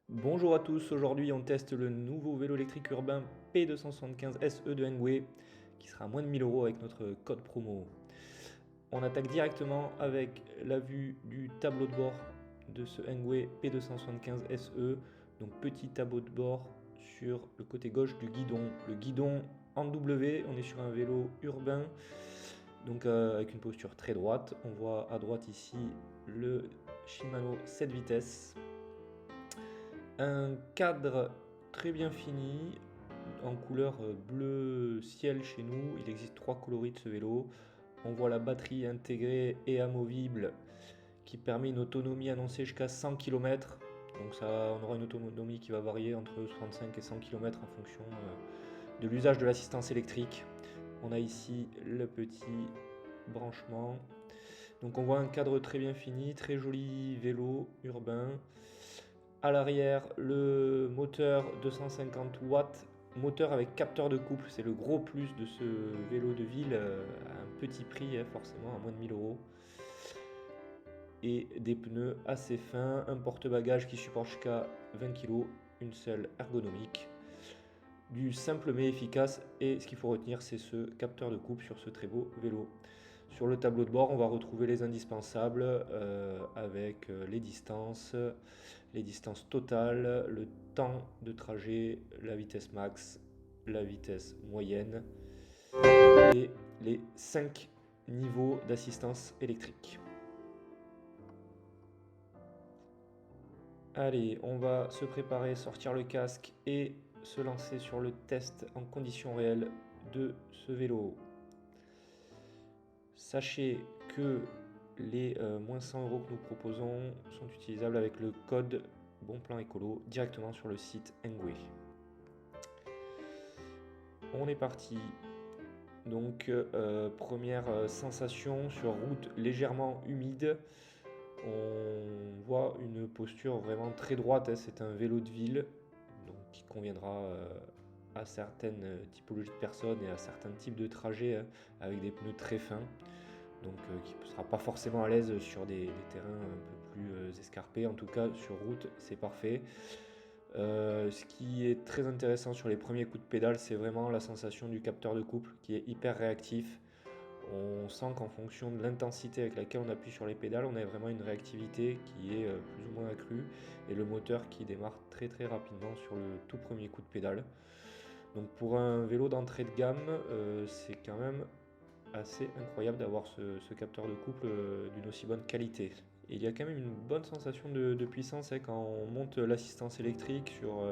Bonjour à tous, aujourd'hui on teste le nouveau vélo électrique urbain P275 SE de Engwe qui sera à moins de 1000 euros avec notre code promo. On attaque directement avec la vue du tableau de bord de ce Engwe P275 SE. Donc petit tableau de bord sur le côté gauche du guidon. Le guidon en W, on est sur un vélo urbain, donc avec une posture très droite. On voit à droite ici le Shimano 7 vitesses. Un cadre très bien fini en couleur bleu ciel chez nous. Il existe 3 coloris de ce vélo. On voit la batterie intégrée et amovible qui permet une autonomie annoncée jusqu'à 100 km. Donc ça, on aura une autonomie qui va varier entre 65 et 100 km en fonction de l'usage de l'assistance électrique. On a ici le petit branchement. Donc on voit un cadre très bien fini, très joli vélo urbain. À l'arrière, le moteur 250 watts, moteur avec capteur de couple, c'est le gros plus de ce vélo de ville, à un petit prix, forcément à moins de 1000 euros. Et des pneus assez fins, un porte-bagages qui supporte jusqu'à 20 kg, une selle ergonomique. Du simple mais efficace, et ce qu'il faut retenir, c'est ce capteur de couple sur ce très beau vélo. Sur le tableau de bord, on va retrouver les indispensables avec les distances totales, le temps de trajet, la vitesse max, la vitesse moyenne et les 5 niveaux d'assistance électrique. Allez, on va se préparer, sortir le casque et se lancer sur le test en conditions réelles de ce vélo. Sachez que les moins 100 euros que nous proposons sont utilisables avec le code Bonplan Écolo directement sur le site Engwe. On est parti. Donc première sensation sur route légèrement humide. On voit une posture vraiment très droite, hein. C'est un vélo de ville donc, qui conviendra à certaines typologies de personnes et à certains types de trajets, hein, avec des pneus très fins. Donc qui ne sera pas forcément à l'aise sur des terrains un peu plus escarpés. En tout cas, sur route, c'est parfait. Ce qui est très intéressant sur les premiers coups de pédale, c'est vraiment la sensation du capteur de couple qui est hyper réactif. On sent qu'en fonction de l'intensité avec laquelle on appuie sur les pédales, on a vraiment une réactivité qui est plus ou moins accrue et le moteur qui démarre très très rapidement sur le tout premier coup de pédale. Donc pour un vélo d'entrée de gamme, c'est quand même assez incroyable d'avoir ce capteur de couple d'une aussi bonne qualité. Et il y a quand même une bonne sensation de puissance, hein, quand on monte l'assistance électrique sur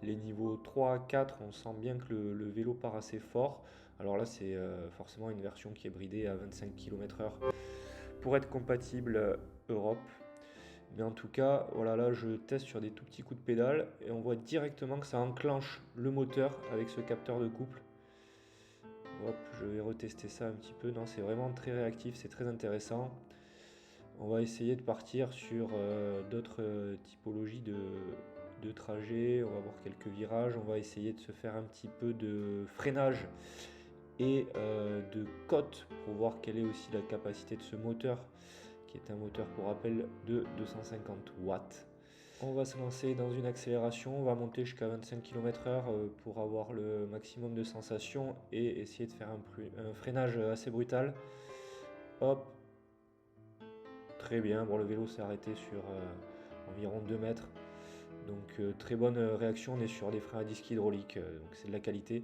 les niveaux 3 à 4, on sent bien que le vélo part assez fort. Alors là, c'est forcément une version qui est bridée à 25 km/h pour être compatible Europe. Mais en tout cas, voilà, là je teste sur des tout petits coups de pédale et on voit directement que ça enclenche le moteur avec ce capteur de couple. Hop, je vais retester ça un petit peu. Non, c'est vraiment très réactif, c'est très intéressant. On va essayer de partir sur d'autres typologies de trajets. On va voir quelques virages. On va essayer de se faire un petit peu de freinage et de côte pour voir quelle est aussi la capacité de ce moteur, qui est un moteur pour rappel de 250 watts. On va se lancer dans une accélération, on va monter jusqu'à 25 km/h pour avoir le maximum de sensations et essayer de faire un freinage assez brutal. Hop, très bien. Bon, le vélo s'est arrêté sur environ 2 mètres. Donc très bonne réaction, on est sur des freins à disque hydraulique, donc c'est de la qualité.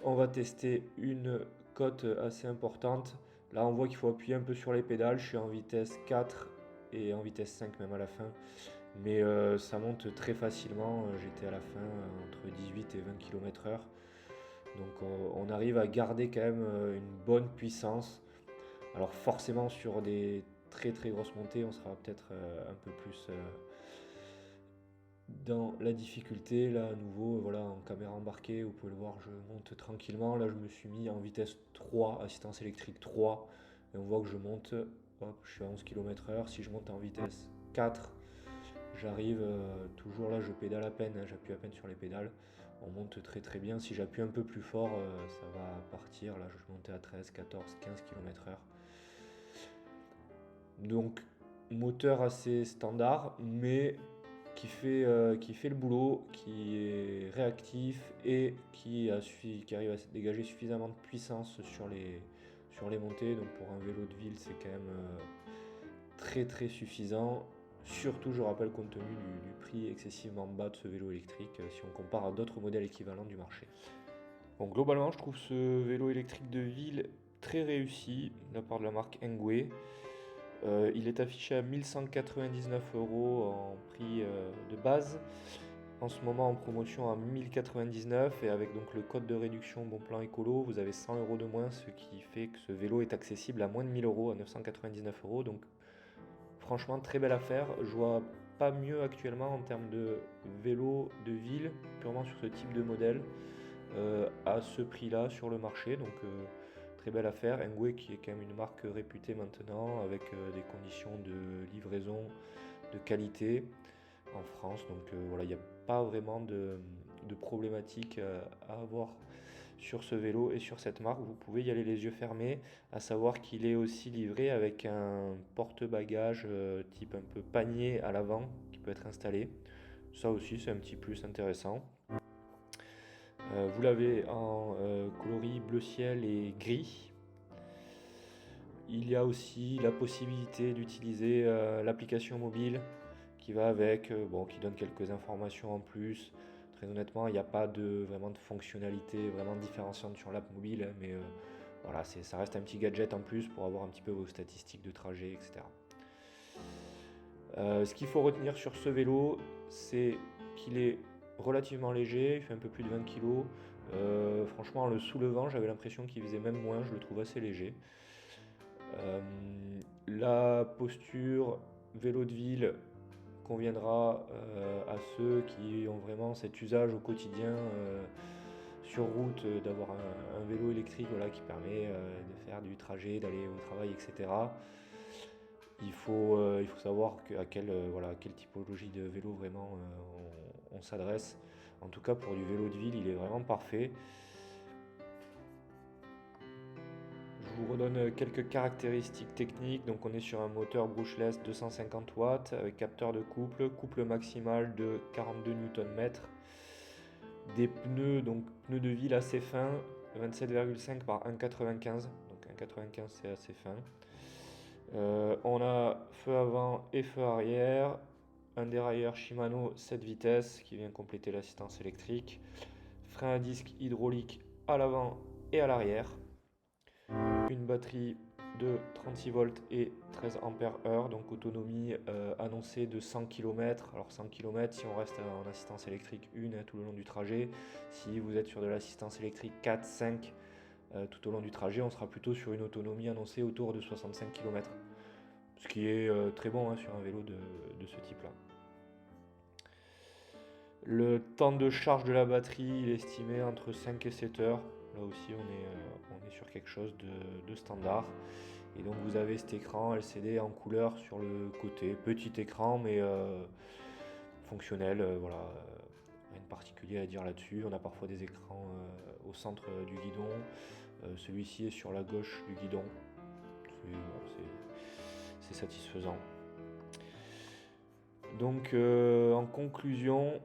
On va tester une cote assez importante. Là on voit qu'il faut appuyer un peu sur les pédales, je suis en vitesse 4 et en vitesse 5 même à la fin. Mais ça monte très facilement, j'étais à la fin entre 18 et 20 km/h. Donc on arrive à garder quand même une bonne puissance. Alors forcément sur des très très grosses montées, on sera peut-être un peu plus dans la difficulté. Là à nouveau, voilà, en caméra embarquée, vous pouvez le voir, je monte tranquillement. Là je me suis mis en vitesse 3, assistance électrique 3. Et on voit que je monte, hop, je suis à 11 km/h. Si je monte en vitesse 4, j'arrive toujours là, je pédale à peine, hein, j'appuie à peine sur les pédales. On monte très très bien. Si j'appuie un peu plus fort, ça va partir. Là, je montais à 13, 14, 15 km/h. Donc, moteur assez standard, mais qui fait le boulot, qui est réactif et qui arrive à dégager suffisamment de puissance sur les montées. Donc pour un vélo de ville, c'est quand même très très suffisant. Surtout, je rappelle, compte tenu du prix excessivement bas de ce vélo électrique, si on compare à d'autres modèles équivalents du marché. Donc globalement, je trouve ce vélo électrique de ville très réussi de la part de la marque Engwe. Il est affiché à 1199 euros en prix de base. En ce moment en promotion à 1099 et avec donc le code de réduction Bon Plan Écolo, vous avez 100 euros de moins, ce qui fait que ce vélo est accessible à moins de 1000 euros, à 999 euros. Donc franchement, très belle affaire. Je vois pas mieux actuellement en termes de vélo de ville, purement sur ce type de modèle, à ce prix-là sur le marché. Donc très belle affaire. Engwe qui est quand même une marque réputée maintenant, avec des conditions de livraison de qualité en France. Donc voilà, il n'y a pas vraiment de problématique à avoir sur ce vélo et sur cette marque. Vous pouvez y aller les yeux fermés, à savoir qu'il est aussi livré avec un porte-bagages type un peu panier à l'avant qui peut être installé. Ça aussi, c'est un petit plus intéressant. Vous l'avez en coloris bleu ciel et gris. Il y a aussi la possibilité d'utiliser l'application mobile qui va avec, bon, qui donne quelques informations en plus. Très honnêtement, il n'y a pas vraiment de fonctionnalité vraiment différenciante sur l'app mobile, hein, mais voilà, ça reste un petit gadget en plus pour avoir un petit peu vos statistiques de trajet, etc. Ce qu'il faut retenir sur ce vélo, c'est qu'il est relativement léger, il fait un peu plus de 20 kg. Franchement, en le soulevant, j'avais l'impression qu'il faisait même moins, je le trouve assez léger. La posture vélo de ville conviendra à ceux qui ont vraiment cet usage au quotidien sur route, d'avoir un vélo électrique, voilà, qui permet de faire du trajet, d'aller au travail, etc. Il faut savoir à quelle typologie de vélo vraiment on s'adresse. En tout cas, pour du vélo de ville, il est vraiment parfait. Je vous redonne quelques caractéristiques techniques. Donc on est sur un moteur brushless 250 watts avec capteur de couple maximal de 42 Nm. Des pneus, donc pneus de ville assez fins, 27,5 par 1,95. Donc 1,95 c'est assez fin. On a feu avant et feu arrière. Un dérailleur Shimano 7 vitesses qui vient compléter l'assistance électrique. Frein à disque hydraulique à l'avant et à l'arrière. Une batterie de 36 volts et 13 ampères-heure, donc autonomie annoncée de 100 km. Alors 100 km si on reste en assistance électrique 1 tout le long du trajet. Si vous êtes sur de l'assistance électrique 4, 5 tout au long du trajet, on sera plutôt sur une autonomie annoncée autour de 65 km. Ce qui est très bon hein, sur un vélo de ce type-là. Le temps de charge de la batterie, il est estimé entre 5 et 7 heures. Là aussi, on est sur quelque chose de standard. Et donc, vous avez cet écran LCD en couleur sur le côté. Petit écran, mais fonctionnel. Voilà, rien de particulier à dire là-dessus. On a parfois des écrans au centre du guidon. Celui-ci est sur la gauche du guidon. C'est satisfaisant. Donc, en conclusion,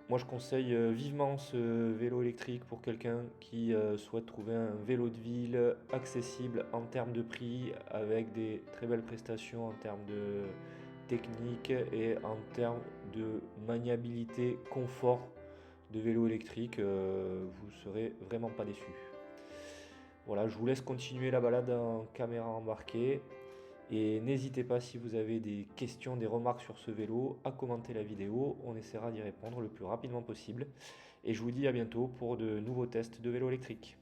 moi je conseille vivement ce vélo électrique pour quelqu'un qui souhaite trouver un vélo de ville accessible en termes de prix, avec des très belles prestations en termes de technique et en termes de maniabilité, confort de vélo électrique. Vous ne serez vraiment pas déçus. Voilà, je vous laisse continuer la balade en caméra embarquée. Et n'hésitez pas, si vous avez des questions, des remarques sur ce vélo, à commenter la vidéo. On essaiera d'y répondre le plus rapidement possible. Et je vous dis à bientôt pour de nouveaux tests de vélo électrique.